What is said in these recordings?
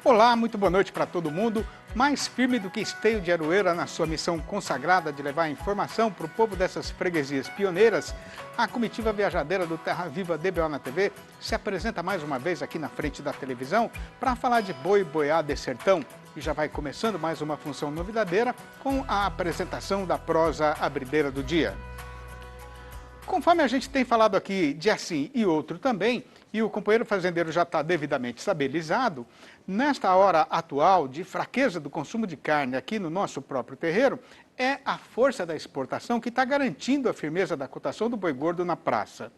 Olá, muito boa noite para todo mundo. Mais firme do que esteio de aroeira na sua missão consagrada de levar informação para o povo dessas freguesias pioneiras, a comitiva viajadeira do Terra Viva DBO na TV se apresenta mais uma vez aqui na frente da televisão para falar de boi, boiada e sertão. E já vai começando mais uma função novidadeira com a apresentação da prosa abrideira do dia. Conforme a gente tem falado aqui de assim e outro também, e o companheiro fazendeiro já está devidamente estabilizado, nesta hora atual de fraqueza do consumo de carne aqui no nosso próprio terreiro, é a força da exportação que está garantindo a firmeza da cotação do boi gordo na praça.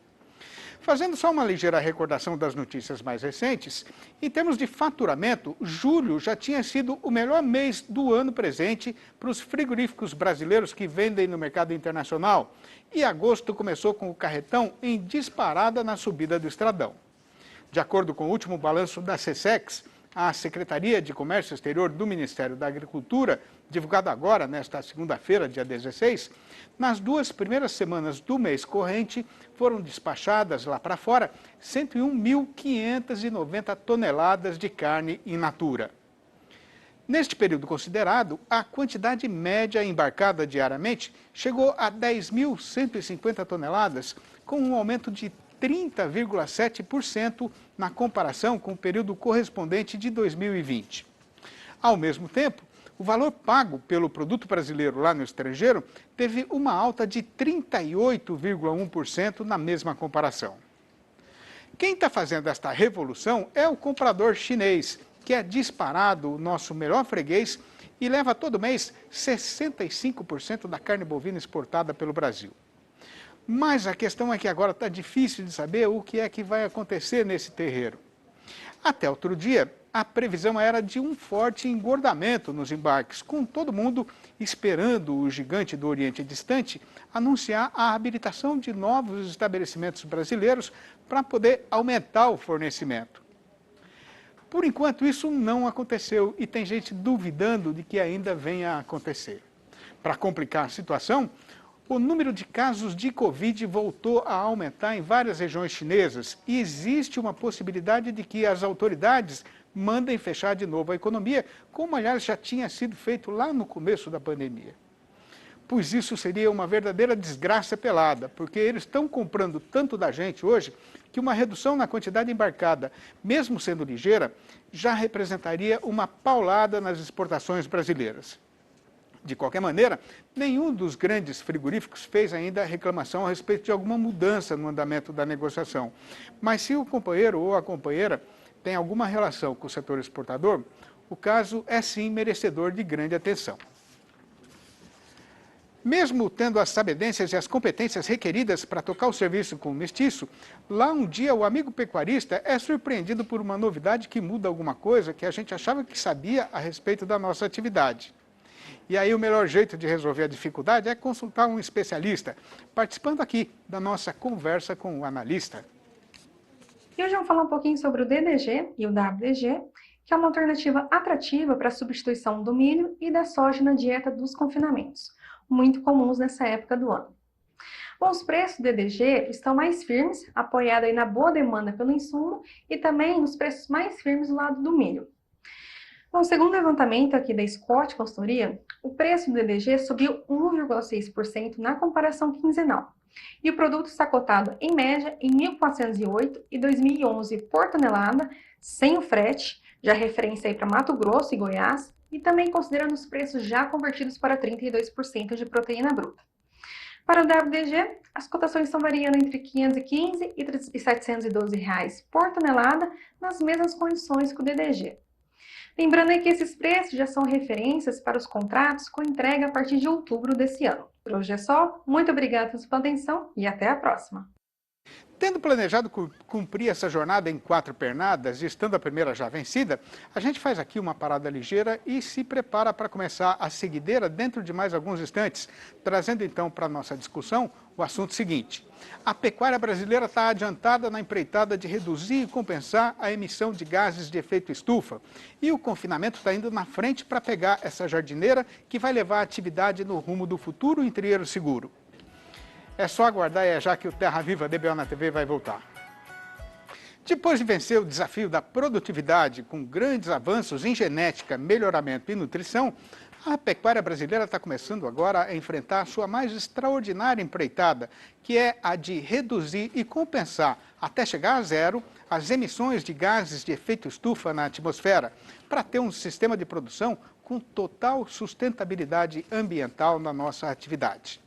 Fazendo só uma ligeira recordação das notícias mais recentes, em termos de faturamento, julho já tinha sido o melhor mês do ano presente para os frigoríficos brasileiros que vendem no mercado internacional, e agosto começou com o carretão em disparada na subida do Estradão. De acordo com o último balanço da SECEX, a Secretaria de Comércio Exterior do Ministério da Agricultura, divulgado agora, nesta segunda-feira, dia 16, nas 2 primeiras semanas do mês corrente, foram despachadas lá para fora 101.590 toneladas de carne in natura. Neste período considerado, a quantidade média embarcada diariamente chegou a 10.150 toneladas, com um aumento de 30,7% na comparação com o período correspondente de 2020. Ao mesmo tempo, o valor pago pelo produto brasileiro lá no estrangeiro teve uma alta de 38,1% na mesma comparação. Quem está fazendo esta revolução é o comprador chinês, que é disparado o nosso melhor freguês e leva todo mês 65% da carne bovina exportada pelo Brasil. Mas a questão é que agora está difícil de saber o que é que vai acontecer nesse terreiro. Até outro dia, a previsão era de um forte engordamento nos embarques, com todo mundo esperando o gigante do Oriente Distante anunciar a habilitação de novos estabelecimentos brasileiros para poder aumentar o fornecimento. Por enquanto, isso não aconteceu e tem gente duvidando de que ainda venha a acontecer. Para complicar a situação, o número de casos de Covid voltou a aumentar em várias regiões chinesas e existe uma possibilidade de que as autoridades mandem fechar de novo a economia, como aliás já tinha sido feito lá no começo da pandemia. Pois isso seria uma verdadeira desgraça pelada, porque eles estão comprando tanto da gente hoje que uma redução na quantidade embarcada, mesmo sendo ligeira, já representaria uma paulada nas exportações brasileiras. De qualquer maneira, nenhum dos grandes frigoríficos fez ainda reclamação a respeito de alguma mudança no andamento da negociação. Mas se o companheiro ou a companheira tem alguma relação com o setor exportador, o caso é sim merecedor de grande atenção. Mesmo tendo as sabedências e as competências requeridas para tocar o serviço com o mestiço, lá um dia o amigo pecuarista é surpreendido por uma novidade que muda alguma coisa que a gente achava que sabia a respeito da nossa atividade. E aí o melhor jeito de resolver a dificuldade é consultar um especialista, participando aqui da nossa conversa com o analista. E hoje vamos falar um pouquinho sobre o DDG e o WDG, que é uma alternativa atrativa para a substituição do milho e da soja na dieta dos confinamentos, muito comuns nessa época do ano. Bom, os preços do DDG estão mais firmes, apoiados aí na boa demanda pelo insumo e também nos preços mais firmes do lado do milho. Bom, segundo o levantamento aqui da Scott Consultoria, o preço do DDG subiu 1,6% na comparação quinzenal. E o produto está cotado, em média, em R$ 1.408 e R$ 2.011 por tonelada, sem o frete, já referência aí para Mato Grosso e Goiás, e também considerando os preços já convertidos para 32% de proteína bruta. Para o WDG, as cotações estão variando entre R$ 515 e R$ 712 por tonelada, nas mesmas condições que o DDG. Lembrando aí que esses preços já são referências para os contratos com entrega a partir de outubro desse ano. Por hoje é só, muito obrigada pela sua atenção e até a próxima! Tendo planejado cumprir essa jornada em 4 pernadas e estando a primeira já vencida, a gente faz aqui uma parada ligeira e se prepara para começar a seguideira dentro de mais alguns instantes, trazendo então para a nossa discussão o assunto seguinte. A pecuária brasileira está adiantada na empreitada de reduzir e compensar a emissão de gases de efeito estufa. E o confinamento está indo na frente para pegar essa jardineira que vai levar a atividade no rumo do futuro entreeiro seguro. É só aguardar já que o Terra Viva DBO na TV vai voltar. Depois de vencer o desafio da produtividade com grandes avanços em genética, melhoramento e nutrição, a pecuária brasileira está começando agora a enfrentar a sua mais extraordinária empreitada, que é a de reduzir e compensar, até chegar a zero, as emissões de gases de efeito estufa na atmosfera, para ter um sistema de produção com total sustentabilidade ambiental na nossa atividade.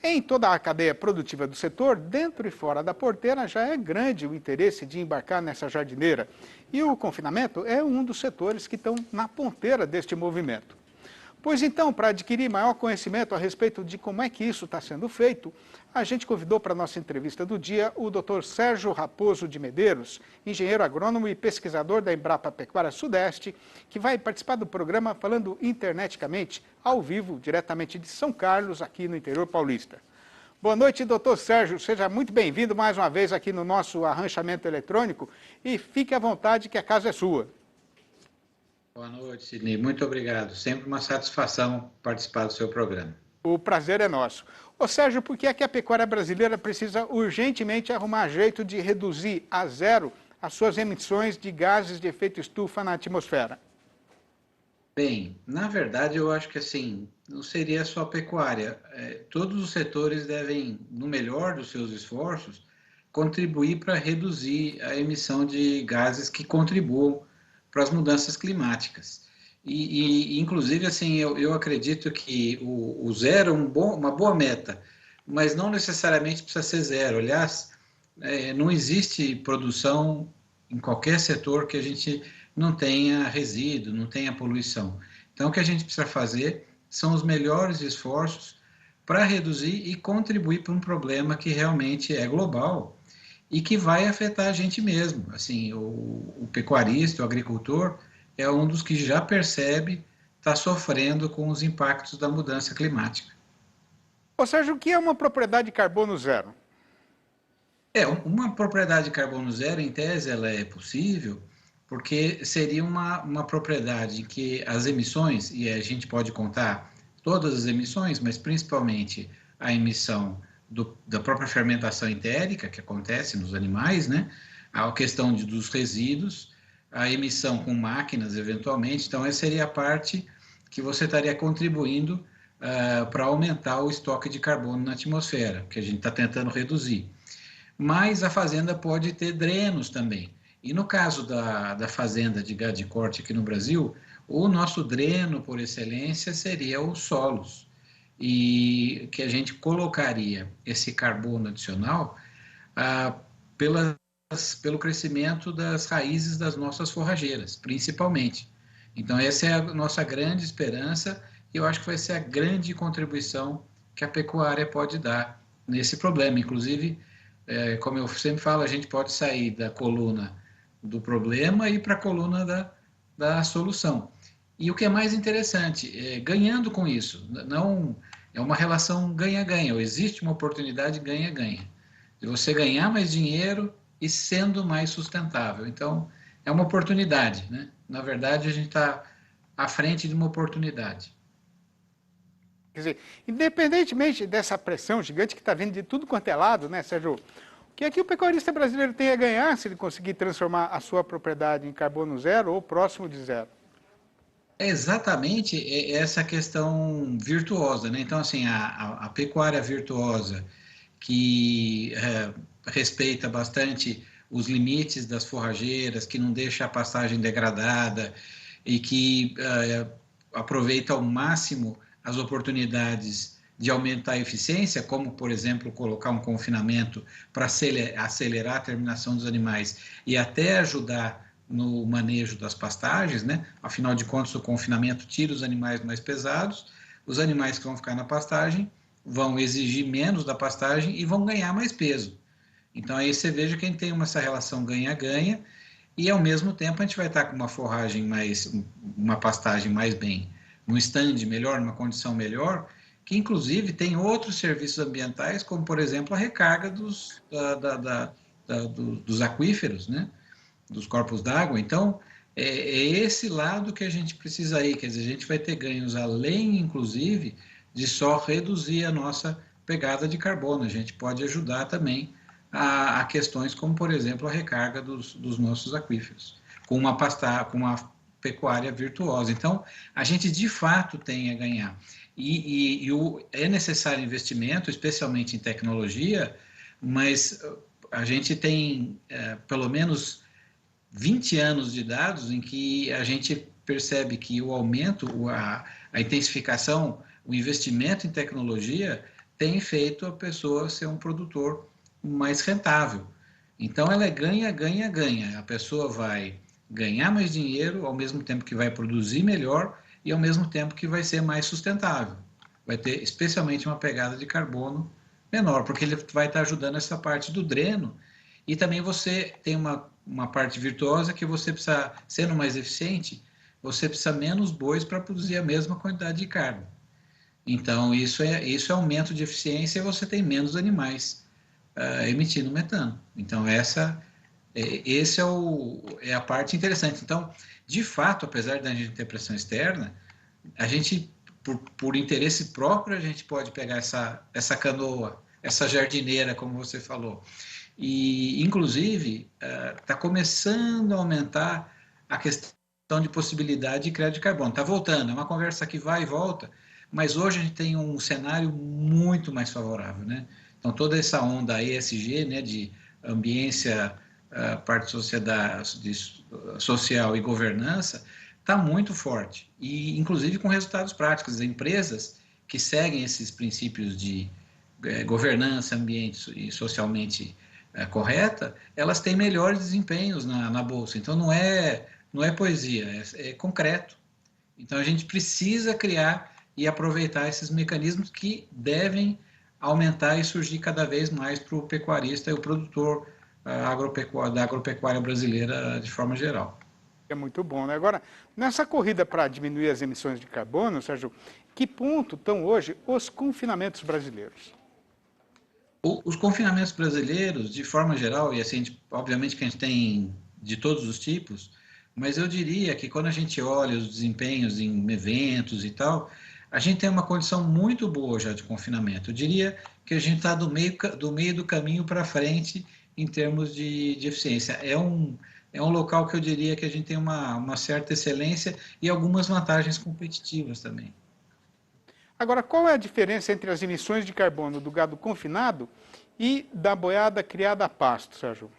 Em toda a cadeia produtiva do setor, dentro e fora da porteira, já é grande o interesse de embarcar nessa jardineira. E o confinamento é um dos setores que estão na ponteira deste movimento. Pois então, para adquirir maior conhecimento a respeito de como é que isso está sendo feito, a gente convidou para a nossa entrevista do dia o Dr. Sérgio Raposo de Medeiros, engenheiro agrônomo e pesquisador da Embrapa Pecuária Sudeste, que vai participar do programa falando interneticamente, ao vivo, diretamente de São Carlos, aqui no interior paulista. Boa noite, doutor Sérgio. Seja muito bem-vindo mais uma vez aqui no nosso arranchamento eletrônico e fique à vontade que a casa é sua. Boa noite, Sidney. Muito obrigado. Sempre uma satisfação participar do seu programa. O prazer é nosso. Ô Sérgio, por que é que a pecuária brasileira precisa urgentemente arrumar jeito de reduzir a zero as suas emissões de gases de efeito estufa na atmosfera? Bem, na verdade, eu acho que assim, não seria só a pecuária. Todos os setores devem, no melhor dos seus esforços, contribuir para reduzir a emissão de gases que contribuam para as mudanças climáticas. Inclusive, assim, eu acredito que o zero é uma boa meta, mas não necessariamente precisa ser zero. Aliás, não existe produção em qualquer setor que a gente não tenha resíduo, não tenha poluição. Então, o que a gente precisa fazer são os melhores esforços para reduzir e contribuir para um problema que realmente é global e que vai afetar a gente mesmo. Assim, o pecuarista, o agricultor, é um dos que já percebe, está sofrendo com os impactos da mudança climática. Ô Sérgio, o que é uma propriedade de carbono zero? Uma propriedade de carbono zero, em tese, ela é possível, porque seria uma propriedade em que as emissões, e a gente pode contar todas as emissões, mas principalmente a emissão da própria fermentação entérica, que acontece nos animais, né? A questão dos resíduos, a emissão com máquinas, eventualmente. Então, essa seria a parte que você estaria contribuindo para aumentar o estoque de carbono na atmosfera, que a gente está tentando reduzir. Mas a fazenda pode ter drenos também. E no caso da fazenda de gado de corte aqui no Brasil, o nosso dreno por excelência seria os solos, e que a gente colocaria esse carbono adicional pelo crescimento das raízes das nossas forrageiras, principalmente. Então, essa é a nossa grande esperança e eu acho que vai ser a grande contribuição que a pecuária pode dar nesse problema. Inclusive, como eu sempre falo, a gente pode sair da coluna do problema e ir para a coluna da solução. E o que é mais interessante, ganhando com isso, não é uma relação ganha-ganha, ou existe uma oportunidade ganha-ganha, de você ganhar mais dinheiro e sendo mais sustentável. Então, é uma oportunidade, né? Na verdade, a gente está à frente de uma oportunidade. Quer dizer, independentemente dessa pressão gigante que está vindo de tudo quanto é lado, né, Sérgio? O que é que o pecuarista brasileiro tem a ganhar se ele conseguir transformar a sua propriedade em carbono zero ou próximo de zero? É exatamente essa questão virtuosa, né? Então, assim, a pecuária virtuosa, que respeita bastante os limites das forrageiras, que não deixa a pastagem degradada e que aproveita ao máximo as oportunidades de aumentar a eficiência, como, por exemplo, colocar um confinamento para acelerar a terminação dos animais e até ajudar no manejo das pastagens, né? Afinal de contas, o confinamento tira os animais mais pesados, os animais que vão ficar na pastagem vão exigir menos da pastagem e vão ganhar mais peso. Então, aí você veja que a gente tem essa relação ganha-ganha e, ao mesmo tempo, a gente vai estar com uma pastagem mais bem, num stand melhor, numa condição melhor, que, inclusive, tem outros serviços ambientais, como, por exemplo, a recarga dos aquíferos, né? Dos corpos d'água. Então, é esse lado que a gente precisa ir, quer dizer, a gente vai ter ganhos além, inclusive, de só reduzir a nossa pegada de carbono. A gente pode ajudar também a questões como, por exemplo, a recarga dos nossos aquíferos, com uma pecuária virtuosa. Então, a gente de fato tem a ganhar. É necessário investimento, especialmente em tecnologia, mas a gente tem pelo menos 20 anos de dados em que a gente percebe que o aumento, a intensificação, o investimento em tecnologia tem feito a pessoa ser um produtor mais rentável. Então, ela é ganha, ganha, ganha. A pessoa vai ganhar mais dinheiro, ao mesmo tempo que vai produzir melhor e ao mesmo tempo que vai ser mais sustentável. Vai ter especialmente uma pegada de carbono menor, porque ele vai estar ajudando essa parte do dreno. E também você tem uma parte virtuosa que você precisa, sendo mais eficiente, você precisa menos bois para produzir a mesma quantidade de carne. Então, isso é aumento de eficiência e você tem menos animais emitindo metano. Então, esse é a parte interessante. Então, de fato, apesar da gente ter pressão externa, a gente, por interesse próprio, a gente pode pegar essa canoa, essa jardineira, como você falou. E, inclusive, está começando a aumentar a questão de possibilidade de crédito de carbono. Está voltando, é uma conversa que vai e volta, mas hoje a gente tem um cenário muito mais favorável, né? Então, toda essa onda ESG, né, de ambiência, parte social e governança, está muito forte. E, inclusive, com resultados práticos. As empresas que seguem esses princípios de governança, ambiente e socialmente correta, elas têm melhores desempenhos na bolsa. Então, não é poesia, é concreto. Então, a gente precisa criar e aproveitar esses mecanismos que devem aumentar e surgir cada vez mais para o pecuarista e o produtor da agropecuária brasileira de forma geral. É muito bom, né? Agora, nessa corrida para diminuir as emissões de carbono, Sérgio, que ponto estão hoje os confinamentos brasileiros? Os confinamentos brasileiros, de forma geral, e assim, obviamente que a gente tem de todos os tipos, mas eu diria que quando a gente olha os desempenhos em eventos e tal, a gente tem uma condição muito boa já de confinamento. Eu diria que a gente está do meio do caminho para frente em termos de eficiência. É um local que eu diria que a gente tem uma certa excelência e algumas vantagens competitivas também. Agora, qual é a diferença entre as emissões de carbono do gado confinado e da boiada criada a pasto, Sérgio?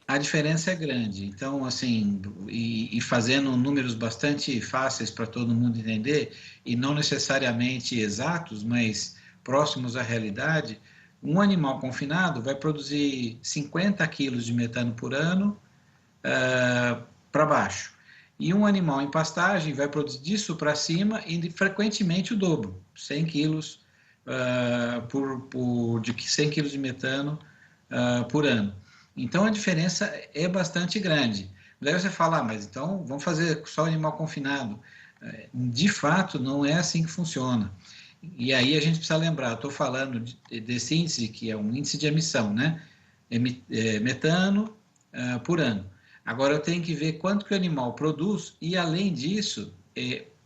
A diferença é grande. Então, assim, e fazendo números bastante fáceis para todo mundo entender, e não necessariamente exatos, mas próximos à realidade, um animal confinado vai produzir 50 quilos de metano por ano para baixo. E um animal em pastagem vai produzir disso para cima e frequentemente o dobro, 100 quilos de 100 quilos de metano por ano. Então a diferença é bastante grande. Daí você fala, mas então vamos fazer só animal confinado. De fato, não é assim que funciona. E aí a gente precisa lembrar, estou falando desse índice, que é um índice de emissão, né? Metano por ano. Agora eu tenho que ver quanto que o animal produz e, além disso,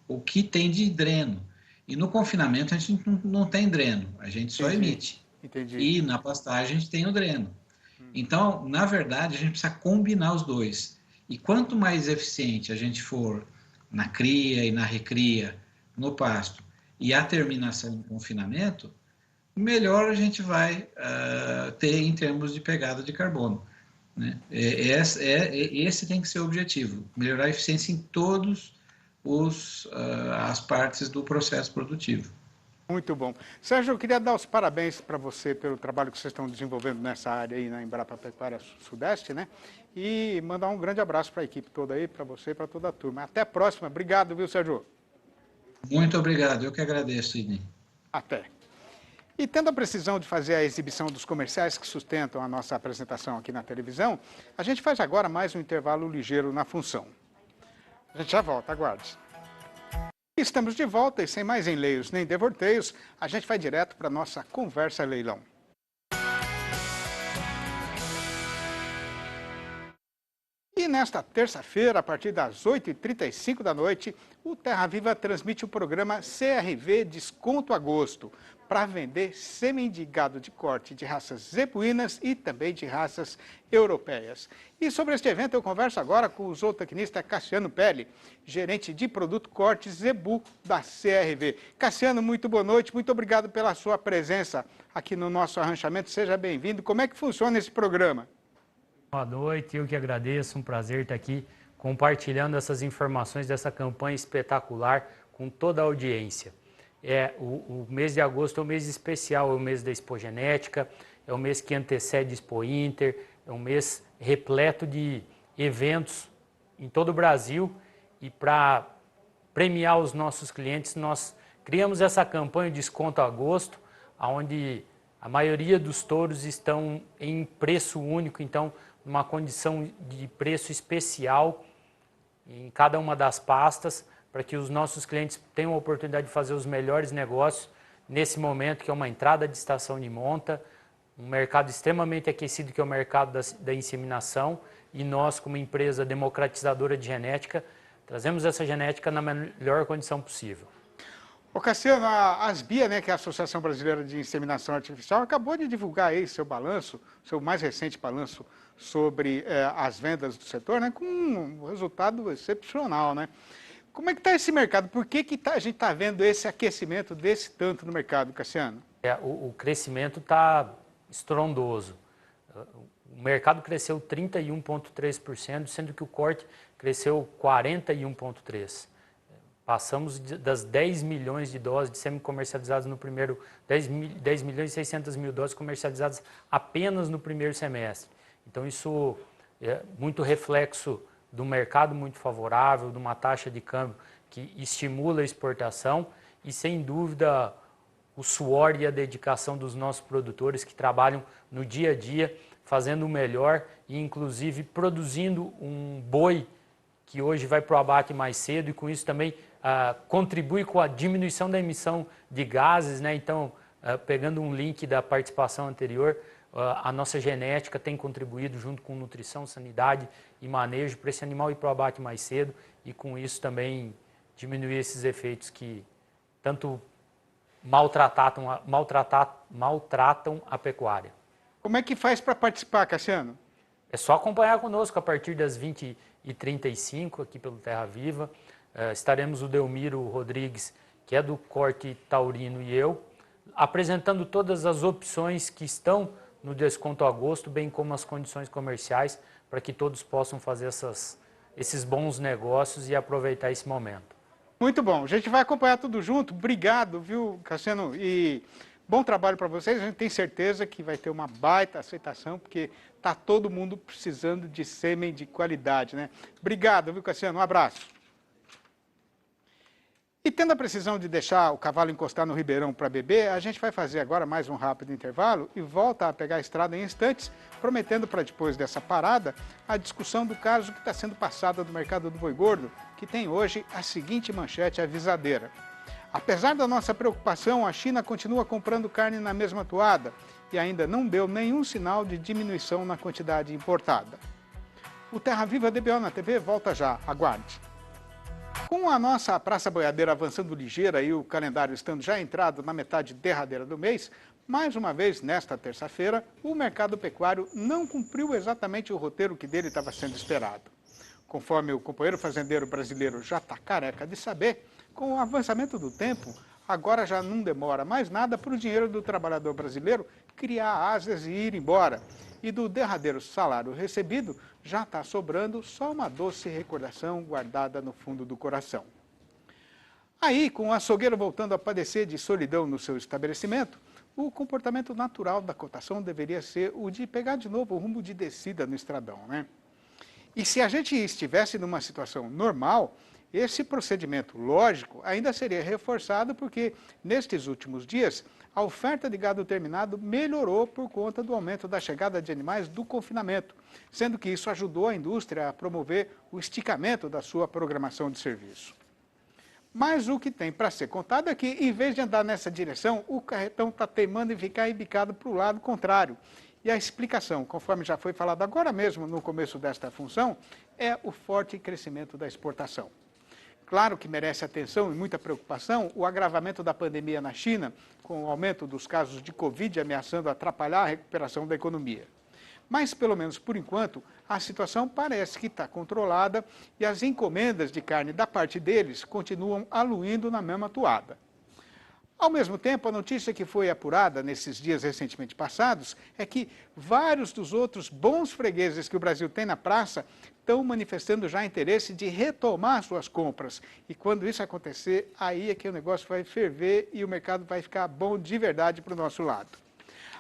o que tem de dreno. E no confinamento a gente não tem dreno, a gente só emite. Entendi. E na pastagem a gente tem o dreno. Então, na verdade, a gente precisa combinar os dois. E quanto mais eficiente a gente for na cria e na recria, no pasto, e a terminação do confinamento, melhor a gente vai ter em termos de pegada de carbono. Né? Esse tem que ser o objetivo, melhorar a eficiência em todas as partes do processo produtivo. Muito bom. Sérgio, eu queria dar os parabéns para você pelo trabalho que vocês estão desenvolvendo nessa área aí na Embrapa Pecuária Sudeste, né? E mandar um grande abraço para a equipe toda aí, para você e para toda a turma. Até a próxima. Obrigado, viu, Sérgio? Muito obrigado. Eu que agradeço, Sidney. Até. E tendo a precisão de fazer a exibição dos comerciais que sustentam a nossa apresentação aqui na televisão, a gente faz agora mais um intervalo ligeiro na função. A gente já volta, aguarde. Estamos de volta e sem mais enleios nem devorteios, a gente vai direto para a nossa conversa leilão. E nesta terça-feira, a partir das 8h35 da noite, o Terra Viva transmite o programa CRV Desconto Agosto, para vender sêmen de gado de corte de raças zebuínas e também de raças europeias. E sobre este evento eu converso agora com o zootecnista Cassiano Pelli, gerente de produto corte zebu da CRV. Cassiano, muito boa noite, muito obrigado pela sua presença aqui no nosso arranchamento. Seja bem-vindo. Como é que funciona esse programa? Boa noite, eu que agradeço, um prazer estar aqui compartilhando essas informações dessa campanha espetacular com toda a audiência. O mês de agosto é um mês especial, é o mês da Expogenética, é o mês que antecede Expo Inter, é um mês repleto de eventos em todo o Brasil e para premiar os nossos clientes, nós criamos essa campanha Desconto Agosto, onde a maioria dos touros estão em preço único, então numa condição de preço especial em cada uma das pastas, para que os nossos clientes tenham a oportunidade de fazer os melhores negócios nesse momento, que é uma entrada de estação de monta, um mercado extremamente aquecido, que é o mercado da inseminação, e nós, como empresa democratizadora de genética, trazemos essa genética na melhor condição possível. Ô Cassiano, a ASBIA, né, que é a Associação Brasileira de Inseminação Artificial, acabou de divulgar aí seu balanço, seu mais recente balanço sobre as vendas do setor, né, com um resultado excepcional, né? Como é que está esse mercado? Por que a gente está vendo esse aquecimento desse tanto no mercado, Cassiano? O crescimento está estrondoso. O mercado cresceu 31,3%, sendo que o corte cresceu 41,3%. Passamos das 10 milhões de doses de sêmen comercializadas no primeiro, 10 milhões e 600 mil doses comercializadas apenas no primeiro semestre. Então isso é muito reflexo do mercado muito favorável, de uma taxa de câmbio que estimula a exportação e, sem dúvida, o suor e a dedicação dos nossos produtores que trabalham no dia a dia, fazendo o melhor e, inclusive, produzindo um boi que hoje vai para o abate mais cedo e, com isso, também contribui com a diminuição da emissão de gases, né? Então, pegando um link da participação anterior, a nossa genética tem contribuído junto com nutrição, sanidade e manejo para esse animal ir para o abate mais cedo e com isso também diminuir esses efeitos que tanto maltratam a pecuária. Como é que faz para participar, Cassiano? É só acompanhar conosco a partir das 20h35 aqui pelo Terra Viva. Estaremos o Delmiro Rodrigues, que é do corte taurino, e eu, apresentando todas as opções que estão no Desconto Agosto, bem como as condições comerciais, para que todos possam fazer esses bons negócios e aproveitar esse momento. Muito bom, a gente vai acompanhar tudo junto. Obrigado, viu, Cassiano? E bom trabalho para vocês. A gente tem certeza que vai ter uma baita aceitação, porque está todo mundo precisando de sêmen de qualidade, né? Obrigado, viu, Cassiano? Um abraço. E tendo a precisão de deixar o cavalo encostar no ribeirão para beber, a gente vai fazer agora mais um rápido intervalo e volta a pegar a estrada em instantes, prometendo para depois dessa parada a discussão do caso que está sendo passado no mercado do boi gordo, que tem hoje a seguinte manchete avisadeira. Apesar da nossa preocupação, a China continua comprando carne na mesma toada e ainda não deu nenhum sinal de diminuição na quantidade importada. O Terra Viva DBO na TV volta já, aguarde. Com a nossa Praça Boiadeira avançando ligeira e o calendário estando já entrado na metade derradeira do mês, mais uma vez, nesta terça-feira, o mercado pecuário não cumpriu exatamente o roteiro que dele estava sendo esperado. Conforme o companheiro fazendeiro brasileiro já está careca de saber, com o avançamento do tempo, agora já não demora mais nada para o dinheiro do trabalhador brasileiro criar asas e ir embora. E do derradeiro salário recebido, já está sobrando só uma doce recordação guardada no fundo do coração. Aí, com o açougueiro voltando a padecer de solidão no seu estabelecimento, o comportamento natural da cotação deveria ser o de pegar de novo o rumo de descida no estradão, né? E se a gente estivesse numa situação normal, esse procedimento lógico ainda seria reforçado porque, nestes últimos dias, a oferta de gado terminado melhorou por conta do aumento da chegada de animais do confinamento, sendo que isso ajudou a indústria a promover o esticamento da sua programação de serviço. Mas o que tem para ser contado é que, em vez de andar nessa direção, o carretão está teimando em ficar embicado para o lado contrário. E a explicação, conforme já foi falado agora mesmo no começo desta função, é o forte crescimento da exportação. Claro que merece atenção e muita preocupação o agravamento da pandemia na China, com o aumento dos casos de Covid ameaçando atrapalhar a recuperação da economia. Mas, pelo menos por enquanto, a situação parece que está controlada e as encomendas de carne da parte deles continuam aluindo na mesma toada. Ao mesmo tempo, a notícia que foi apurada nesses dias recentemente passados é que vários dos outros bons fregueses que o Brasil tem na praça estão manifestando já interesse de retomar suas compras. E quando isso acontecer, aí é que o negócio vai ferver e o mercado vai ficar bom de verdade para o nosso lado.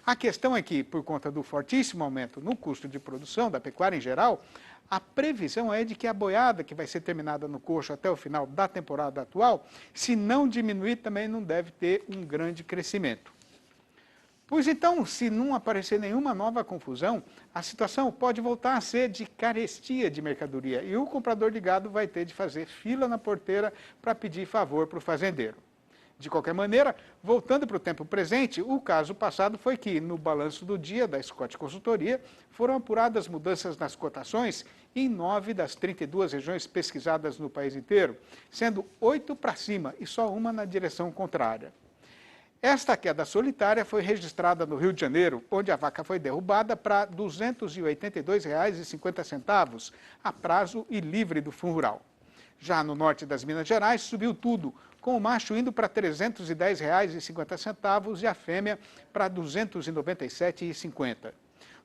A questão é que, por conta do fortíssimo aumento no custo de produção da pecuária em geral, a previsão é de que a boiada que vai ser terminada no coxo até o final da temporada atual, se não diminuir, também não deve ter um grande crescimento. Pois então, se não aparecer nenhuma nova confusão, a situação pode voltar a ser de carestia de mercadoria e o comprador de gado vai ter de fazer fila na porteira para pedir favor para o fazendeiro. De qualquer maneira, voltando para o tempo presente, o caso passado foi que, no balanço do dia da Scott Consultoria, foram apuradas mudanças nas cotações em 9 das 32 regiões pesquisadas no país inteiro, sendo 8 para cima e só uma na direção contrária. Esta queda solitária foi registrada no Rio de Janeiro, onde a vaca foi derrubada para R$ 282,50 a prazo e livre do Fundo Rural. Já no norte das Minas Gerais, subiu tudo, com o macho indo para R$ 310,50 e a fêmea para R$ 297,50.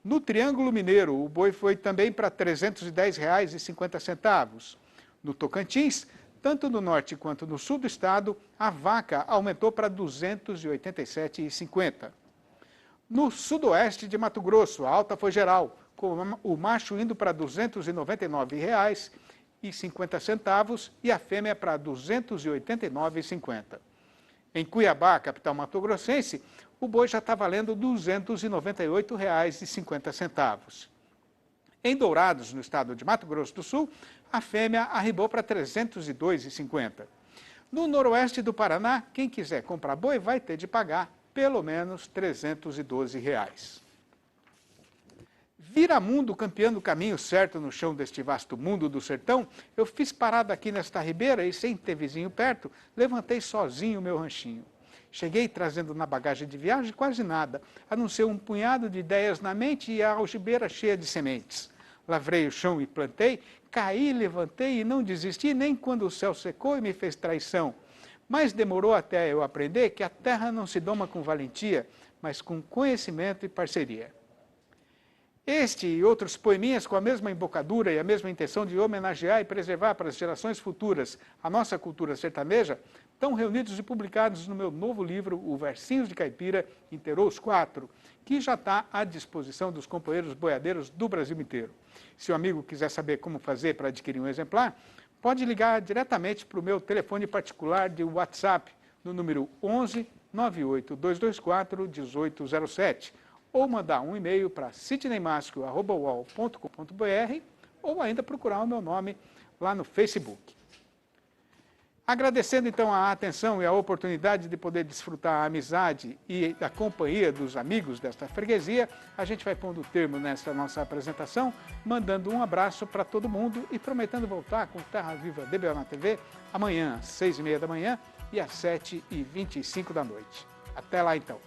No Triângulo Mineiro, o boi foi também para R$ 310,50. No Tocantins, tanto no norte quanto no sul do estado, a vaca aumentou para R$ 287,50. No sudoeste de Mato Grosso, a alta foi geral, com o macho indo para R$ 299,50 e a fêmea para R$ 289,50. Em Cuiabá, capital mato-grossense, o boi já está valendo R$ 298,50. Em Dourados, no estado de Mato Grosso do Sul, a fêmea arribou para R$ 302,50. No noroeste do Paraná, quem quiser comprar boi vai ter de pagar pelo menos R$ 312. Viramundo campeando o caminho certo no chão deste vasto mundo do sertão, eu fiz parada aqui nesta ribeira e, sem ter vizinho perto, levantei sozinho o meu ranchinho. Cheguei trazendo na bagagem de viagem quase nada, a não ser um punhado de ideias na mente e a algibeira cheia de sementes. Lavrei o chão e plantei, caí, levantei e não desisti nem quando o céu secou e me fez traição. Mas demorou até eu aprender que a terra não se doma com valentia, mas com conhecimento e parceria. Este e outros poeminhas com a mesma embocadura e a mesma intenção de homenagear e preservar para as gerações futuras a nossa cultura sertaneja estão reunidos e publicados no meu novo livro, O Versinhos de Caipira, Inteirou os Quatro, que já está à disposição dos companheiros boiadeiros do Brasil inteiro. Se o amigo quiser saber como fazer para adquirir um exemplar, pode ligar diretamente para o meu telefone particular de WhatsApp, no número 11 98 224 1807, ou mandar um e-mail para sidneymasco@uol.com.br ou ainda procurar o meu nome lá no Facebook. Agradecendo então a atenção e a oportunidade de poder desfrutar a amizade e a companhia dos amigos desta freguesia, a gente vai pondo termo nessa nossa apresentação, mandando um abraço para todo mundo e prometendo voltar com Terra Viva DBO na TV amanhã às 6h30 da manhã e às 7h25 da noite. Até lá então.